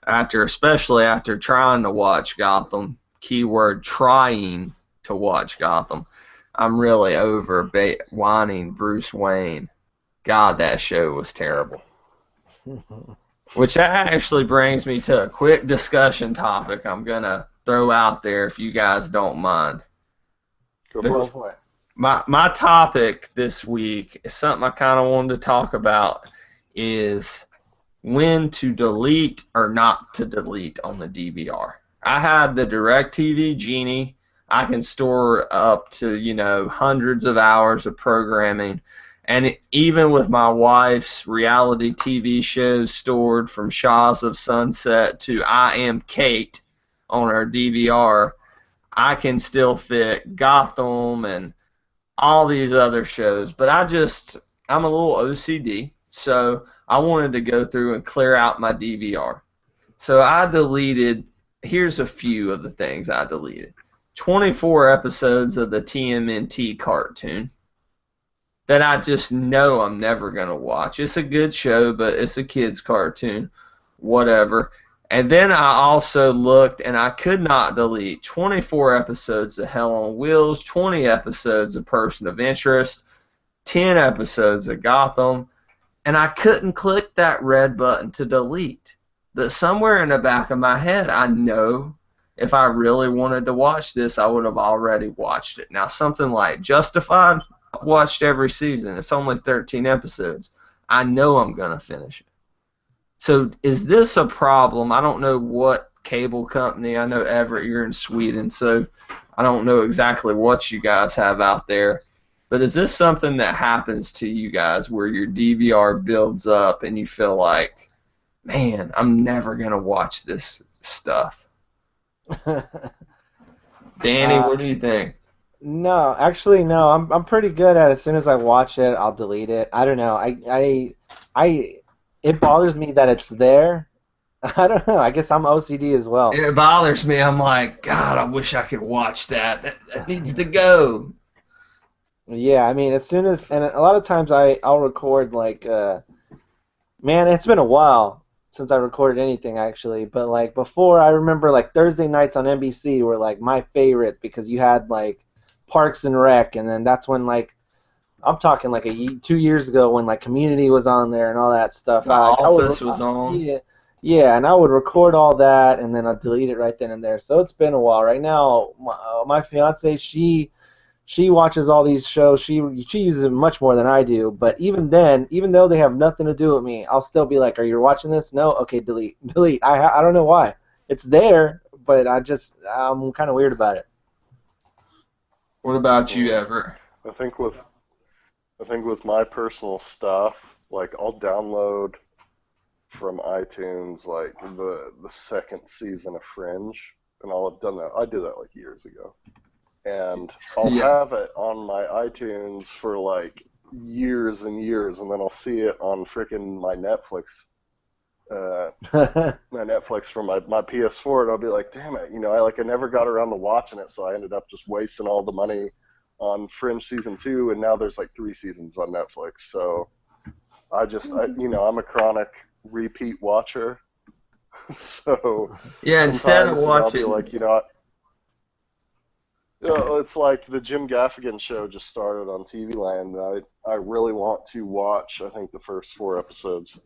especially after trying to watch Gotham, keyword trying to watch Gotham, I'm really over whining Bruce Wayne. God, that show was terrible. Which that actually brings me to a quick discussion topic I'm going to throw out there if you guys don't mind. Go for it. My topic this week is something I kind of wanted to talk about, is when to delete or not to delete on the DVR. I have the DirecTV Genie. I can store up to, hundreds of hours of programming. And even with my wife's reality TV shows stored from Shaws of Sunset to I Am Kate on our DVR, I can still fit Gotham and all these other shows. But I'm a little OCD, so I wanted to go through and clear out my DVR. So here's a few of the things I deleted. 24 episodes of the TMNT cartoon that I just know I'm never going to watch. It's a good show, but it's a kid's cartoon, whatever. And then I also looked, and I could not delete 24 episodes of Hell on Wheels, 20 episodes of Person of Interest, 10 episodes of Gotham, and I couldn't click that red button to delete. But somewhere in the back of my head, I know if I really wanted to watch this, I would have already watched it. Now, something like Justified, I've watched every season. It's only 13 episodes. I know I'm going to finish it. So is this a problem? I don't know what cable company. I know, Everett, you're in Sweden, so I don't know exactly what you guys have out there. But is this something that happens to you guys where your DVR builds up and you feel like, man, I'm never going to watch this stuff? Danny, what do you think? No, actually, no. I'm pretty good at it. As soon as I watch it, I'll delete it. I don't know. It bothers me that it's there. I don't know. I guess I'm OCD as well. It bothers me. I'm like, God, I wish I could watch that. That needs to go. Yeah, I mean, as soon as, and a lot of times I'll record like, man, it's been a while since I recorded anything actually, but like before, I remember like Thursday nights on NBC were like my favorite because you had like Parks and Rec, and then that's when like I'm talking like 2 years ago when like Community was on there and all that stuff. The Office was on. Yeah, and I would record all that and then I'd delete it right then and there. So it's been a while. Right now, my fiance, she watches all these shows. She uses it much more than I do. But even then, even though they have nothing to do with me, I'll still be like, "Are you watching this? No? Okay, delete." I don't know why. It's there, but I'm kind of weird about it. What about you, Everett? I think with my personal stuff, like I'll download from iTunes like the second season of Fringe, and I'll have done that. I did that like years ago. And I'll have it on my iTunes for like years and years, and then I'll see it on freaking my Netflix from my PS4, and I'll be like, damn it, I never got around to watching it, so I ended up just wasting all the money on Fringe season 2, and now there's like 3 seasons on Netflix. So I'm a chronic repeat watcher. So yeah, instead of watching, I'll be like, it's like the Jim Gaffigan show just started on TV Land. I really want to watch, I think, the first 4 episodes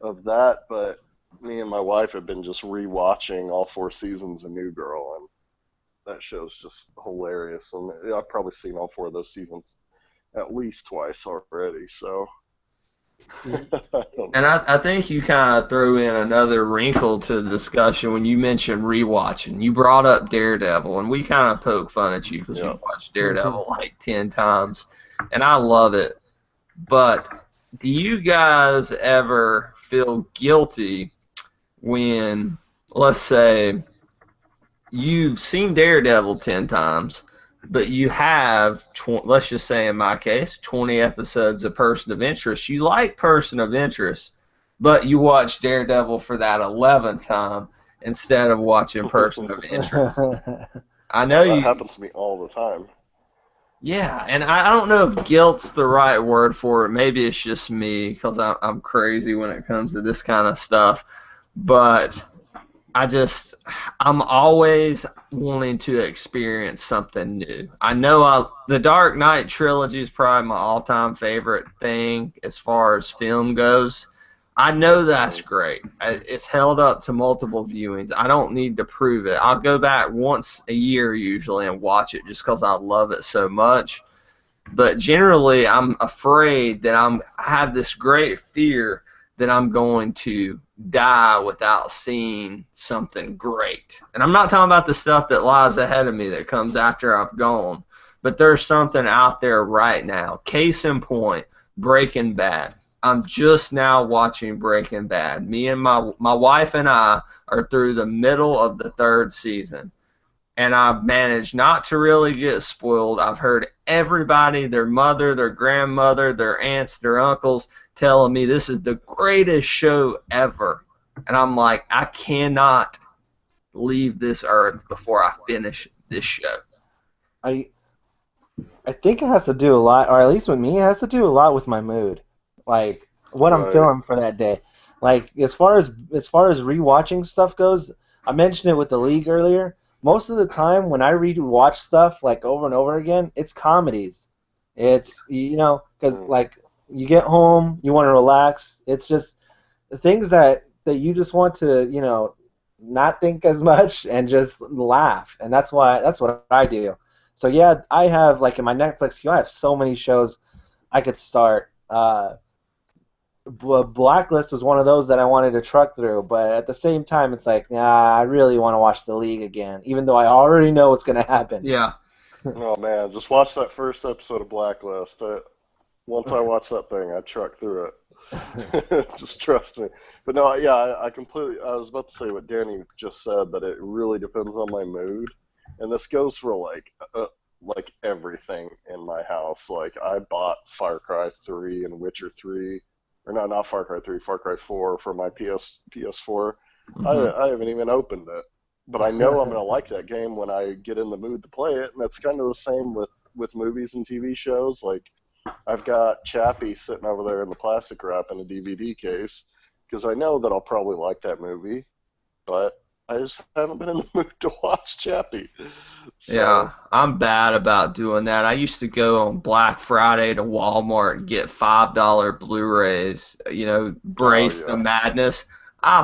of that, but me and my wife have been just rewatching all 4 seasons of New Girl, and that show's just hilarious. And I've probably seen all 4 of those seasons at least twice already. So I don't And know. I think you kind of threw in another wrinkle to the discussion when you mentioned rewatching. You brought up Daredevil, and we kind of poke fun at you because Yeah. you watched Daredevil like 10 times, and I love it. But do you guys ever feel guilty when, let's say, you've seen Daredevil 10 times, but you have, let's just say in my case, 20 episodes of Person of Interest. You like Person of Interest, but you watch Daredevil for that 11th time instead of watching Person of Interest. I know Oh, that you, happens to me all the time. yeah, and I don't know if guilt's the right word for it. Maybe it's just me because I'm crazy when it comes to this kind of stuff. But I'm always wanting to experience something new. I know the Dark Knight trilogy is probably my all-time favorite thing as far as film goes. I know that's Mm. great. It's held up to multiple viewings. I don't need to prove it. I'll go back once a year usually and watch it just because I love it so much. But generally, I'm afraid that I have this great fear that I'm going to die without seeing something great. And I'm not talking about the stuff that lies ahead of me that comes after I've gone, but there's something out there right now. Case in point, Breaking Bad. I'm just now watching Breaking Bad. Me and my wife and I are through the middle of the 3rd season, and I've managed not to really get spoiled. I've heard everybody, their mother, their grandmother, their aunts, their uncles, telling me this is the greatest show ever. And I'm like, I cannot leave this earth before I finish this show. I I think it has to do a lot, or at least with me, it has to do a lot with my mood, like what I'm Right. feeling for that day. Like as far as rewatching stuff goes, I mentioned it with the league earlier. Most of the time, when I rewatch stuff like over and over again, it's comedies. It's because Mm. like you get home, you want to relax. It's just the things that you just want to not think as much and just laugh, and that's what I do. So yeah, I have like in my Netflix queue, I have so many shows I could start. Blacklist was one of those that I wanted to truck through, but at the same time, it's like, nah, I really want to watch the league again, even though I already know what's going to happen. Yeah. Oh man, just watch that first episode of Blacklist. Once I watch that thing, I truck through it. Just trust me. But no, yeah, I completely. I was about to say what Danny just said, that it really depends on my mood, and this goes for like everything in my house. Like I bought Far Cry 3 and Witcher 3, or no, not Far Cry 3, Far Cry 4 for my PS4. Hmm. I haven't even opened it, but I know I'm gonna like that game when I get in the mood to play it, and that's kind of the same with movies and TV shows. Like I've got Chappie sitting over there in the plastic wrap in a DVD case because I know that I'll probably like that movie, but I just haven't been in the mood to watch Chappie. Yeah, So, I'm bad about doing that. I used to go on Black Friday to Walmart and get $5 Blu-rays, oh brace the yeah, madness. I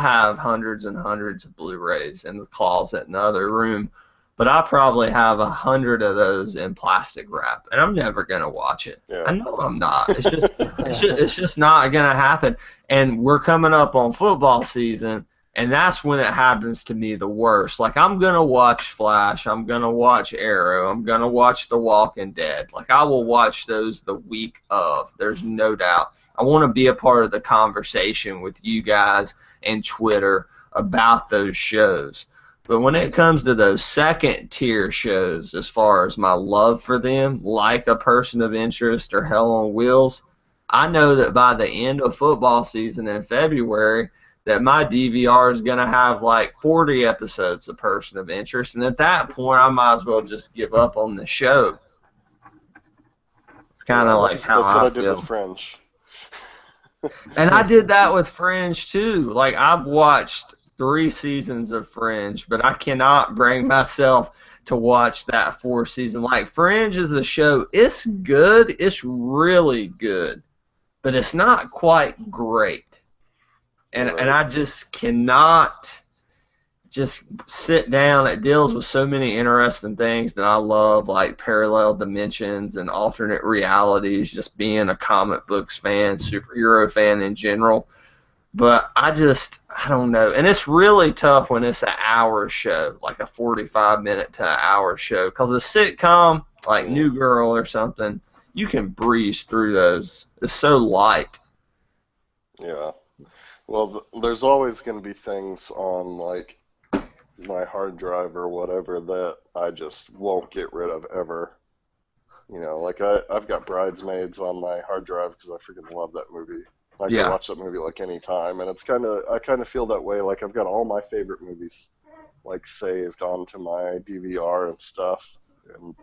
have hundreds and hundreds of Blu-rays in the closet in the other room, but I probably have 100 of those in plastic wrap, and I'm never gonna watch it. I yeah. know I'm not. It's just not gonna happen. And we're coming up on football season. And that's when it happens to me the worst. Like, I'm going to watch Flash. I'm going to watch Arrow. I'm going to watch The Walking Dead. Like, I will watch those the week of. There's no doubt. I want to be a part of the conversation with you guys and Twitter about those shows. But when it comes to those second tier shows, as far as my love for them, like A Person of Interest or Hell on Wheels, I know that by the end of football season in February, that my DVR is going to have like 40 episodes of Person of Interest, and at that point, I might as well just give up on the show. It's kind Yeah, of like how that's what I I did with feel. Fringe. And I did that with Fringe too. Like, I've watched 3 seasons of Fringe, but I cannot bring myself to watch that 4th season. Like, Fringe is a show. It's good. It's really good, but it's not quite great. and Right. I just cannot just sit down. It deals with so many interesting things that I love, like parallel dimensions and alternate realities, just being a comic books fan, superhero fan in general. But I don't know. And it's really tough when it's an hour show, like a 45-minute to an hour show. Because a sitcom, like New Girl or something, you can breeze through those. It's so light. Yeah. Well, there's always going to be things on, like, my hard drive or whatever that I just won't get rid of ever. You know, like I've got Bridesmaids on my hard drive because I freaking love that movie. I can Yeah. watch that movie like any time, and I kind of feel that way. Like I've got all my favorite movies like saved onto my DVR and stuff, and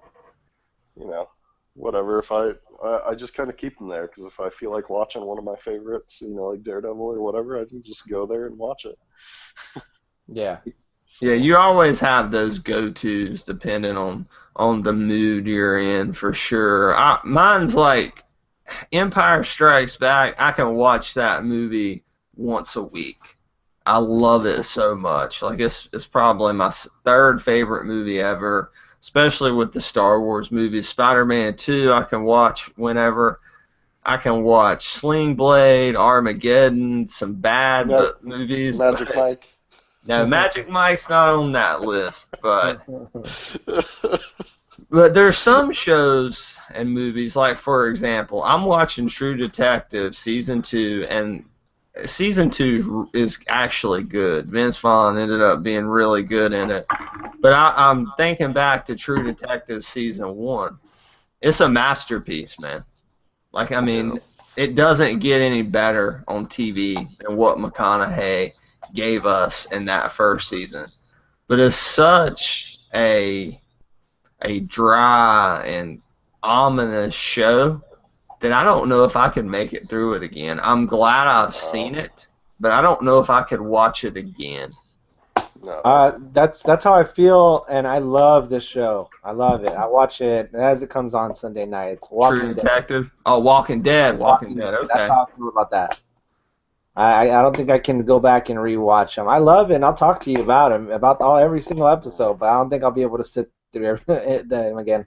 you know, whatever. If I just kind of keep them there because if I feel like watching one of my favorites, you know, like Daredevil or whatever, I can just go there and watch it. Yeah. So, Yeah, you always have those go-tos depending on the mood you're in, for sure. Mine's like Empire Strikes Back. I can watch that movie once a week. I love it so much. Like it's probably my third favorite movie ever, especially with the Star Wars movies. Spider-Man 2 I can watch whenever. I can watch Sling Blade, Armageddon, some bad movies. Magic Mike. No, Magic Mike's not on that list, but there's some shows and movies, like for example, I'm watching True Detective season 2, and season 2 is actually good. Vince Vaughn ended up being really good in it, but I'm thinking back to True Detective season 1. It's a masterpiece, man. Like, I mean, it doesn't get any better on TV than what McConaughey gave us in that first season. But it's such a dry and ominous show that I don't know if I could make it through it again. I'm glad I've seen it, but I don't know if I could watch it again. No. That's how I feel, and I love this show. I love it. I watch it as it comes on Sunday nights. True Detective? Oh, Walking Dead. Walking Dead, That's okay. how I feel about that. I don't think I can go back and rewatch them. I love it, and I'll talk to you about them, about every single episode, but I don't think I'll be able to sit through them again.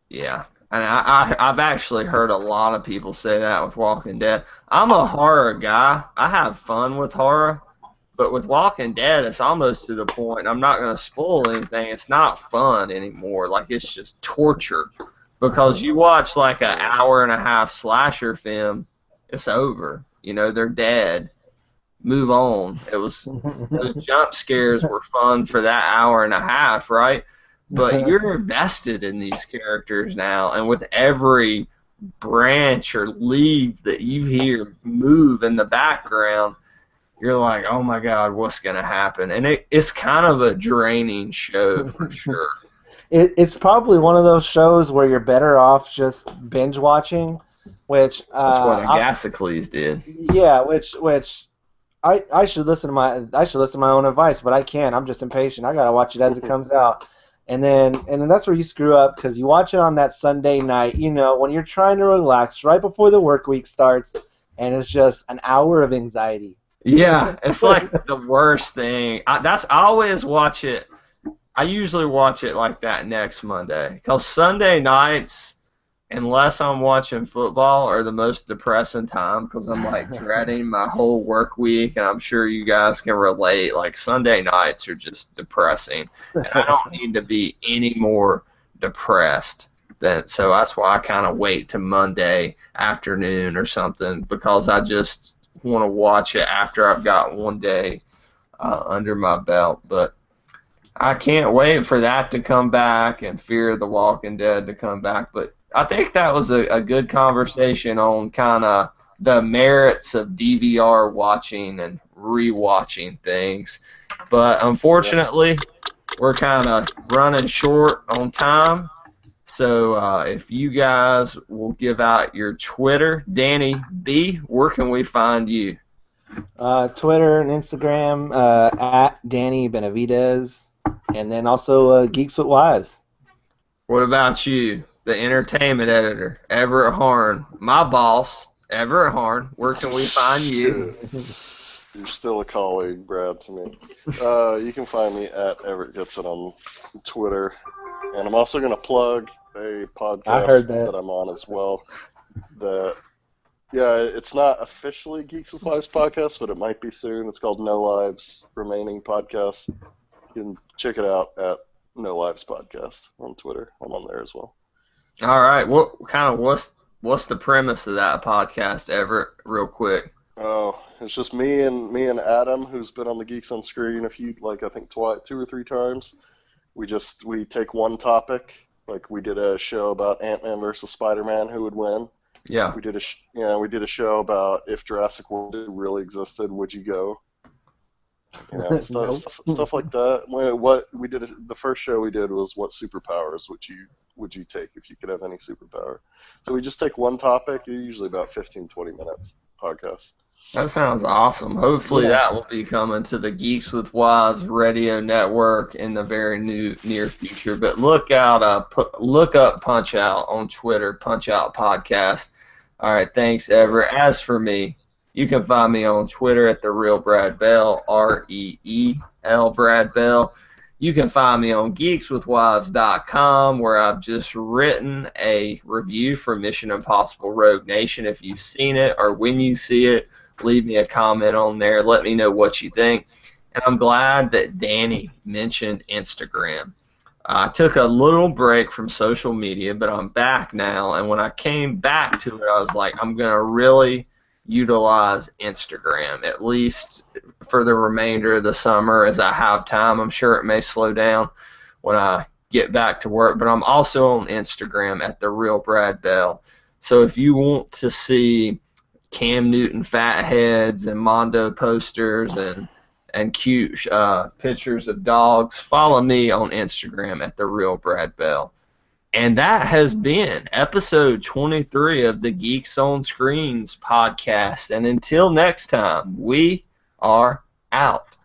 Yeah. And I've actually heard a lot of people say that with Walking Dead. I'm a horror guy. I have fun with horror. But with Walking Dead, it's almost to the point, I'm not going to spoil anything, it's not fun anymore. Like, it's just torture. Because you watch like an hour-and-a-half slasher film, it's over. You know, they're dead. Move on. Those jump scares were fun for that hour-and-a-half, right? But you're invested in these characters now, and with every branch or leaf that you hear move in the background, you're like, oh my God, what's going to happen? And it's kind of a draining show for sure. It's probably one of those shows where you're better off just binge watching, which That's what Agasicles did. Yeah, which I should listen to my own advice, but I can't. I'm just impatient. I gotta watch it as it comes out, and then that's where you screw up because you watch it on that Sunday night. You know, when you're trying to relax right before the work week starts, and it's just an hour of anxiety. Yeah, it's like the worst thing. I always watch it. I usually watch it like that next Monday. Because Sunday nights, unless I'm watching football, are the most depressing time because I'm like dreading my whole work week, and I'm sure you guys can relate. Like, Sunday nights are just depressing. And I don't need to be any more depressed. So that's why I kind of wait to Monday afternoon or something, because I just want to watch it after I've got one day under my belt. But I can't wait for that to come back and Fear the Walking Dead to come back. But I think that was a good conversation on kind of the merits of DVR watching and rewatching things. But unfortunately, we're kind of running short on time. So if you guys will give out your Twitter, Danny B, where can we find you? Twitter and Instagram at Danny Benavidez, and then also Geeks with Wives. What about you, the entertainment editor, Everett Horn, my boss, Everett Harn, where can we find you? You're still a colleague, Brad, to me. You can find me at Everett Gets It on Twitter. And I'm also going to plug a I heard podcast that. that I'm on as well. It's not officially Geeks with Lives podcast, but it might be soon. It's called No Lives Remaining Podcast. You can check it out at No Lives Podcast on Twitter. I'm on there as well. All right. What's the premise of that podcast, Everett? Real quick. Oh, it's just me and Adam, who's been on the Geeks on Screen I think 2 or 3 times. We take one topic. Like we did a show about Ant-Man versus Spider-Man, who would win. Yeah. We did a show about if Jurassic World really existed, would you go? Stuff like that. The first show we did was what superpowers would you take if you could have any superpower? So we just take one topic, usually about 15-20 minutes podcast. That sounds awesome. Hopefully that will be coming to the Geeks with Wives radio network in the very near future. But look up Punch Out on Twitter, Punch Out Podcast. All right, thanks, Everett. As for me, you can find me on Twitter at The Real Brad Bell, REEL Brad Bell. You can find me on geekswithwives.com, where I've just written a review for Mission Impossible Rogue Nation. If you've seen it or when you see it, leave me a comment on there. Let me know what you think. And I'm glad that Danny mentioned Instagram. I took a little break from social media, but I'm back now. And when I came back to it, I was like, I'm going to really utilize Instagram, at least for the remainder of the summer as I have time. I'm sure it may slow down when I get back to work, but I'm also on Instagram at The Real Brad Bell. So if you want to see Cam Newton fatheads and Mondo posters and cute pictures of dogs, follow me on Instagram at The Real Brad Bell. And that has been episode 23 of the Geeks on Screens podcast. And until next time, we are out.